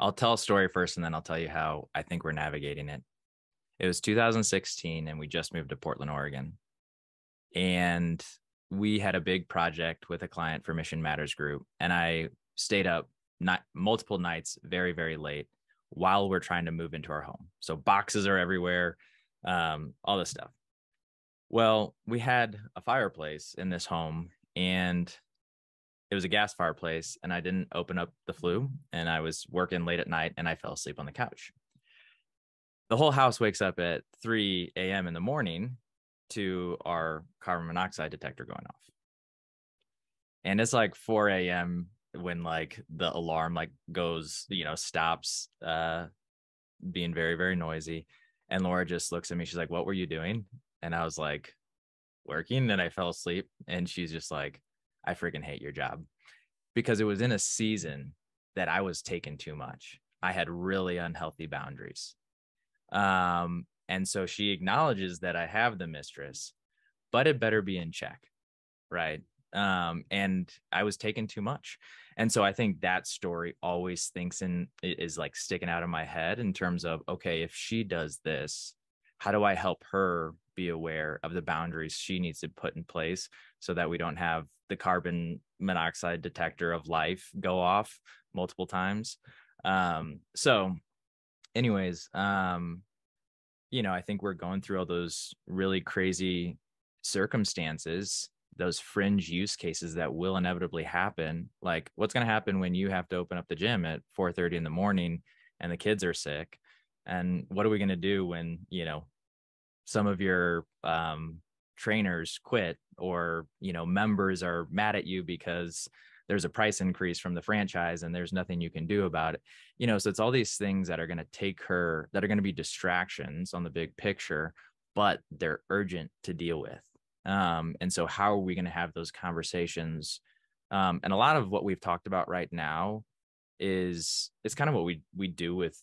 I'll tell a story first and then I'll tell you how I think we're navigating it. It was 2016 and we just moved to Portland, Oregon. And we had a big project with a client for Mission Matters Group. And I stayed up not multiple nights very, very late while we're trying to move into our home. So boxes are everywhere, all this stuff. Well, we had a fireplace in this home and it was a gas fireplace and I didn't open up the flue and I was working late at night and I fell asleep on the couch. The whole house wakes up at 3 a.m. in the morning to our carbon monoxide detector going off. And it's like 4 a.m. when like the alarm like goes, stops being very, very noisy. And Laura just looks at me. She's like, "What were you doing?" And I was like, "Working." And I fell asleep. And she's just like, "I freaking hate your job." Because it was in a season that I was taking too much. I had really unhealthy boundaries. And so she acknowledges that I have the mistress, but it better be in check, right? And I was taking too much. And so I think that story always thinks in is like sticking out of my head in terms of, okay, if she does this, how do I help her be aware of the boundaries she needs to put in place so that we don't have the carbon monoxide detector of life go off multiple times? So anyways, I think we're going through all those really crazy circumstances, those fringe use cases that will inevitably happen. Like, what's going to happen when you have to open up the gym at 4:30 in the morning and the kids are sick? And what are we going to do when, some of your trainers quit or, members are mad at you because there's a price increase from the franchise and there's nothing you can do about it. So it's all these things that are going to that are going to be distractions on the big picture, but they're urgent to deal with. And so how are we going to have those conversations? And a lot of what we've talked about right now is it's kind of what we do with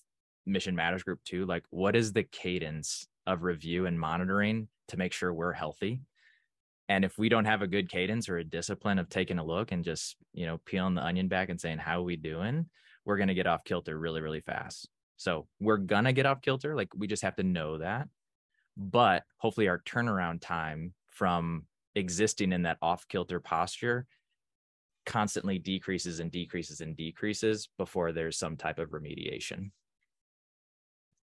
Mission Matters Group too. Like, what is the cadence of review and monitoring to make sure we're healthy? And if we don't have a good cadence or a discipline of taking a look and just, peeling the onion back and saying, how are we doing? We're going to get off kilter really, really fast. So we're going to get off kilter. Like, we just have to know that. But hopefully our turnaround time from existing in that off kilter posture constantly decreases and decreases and decreases before there's some type of remediation.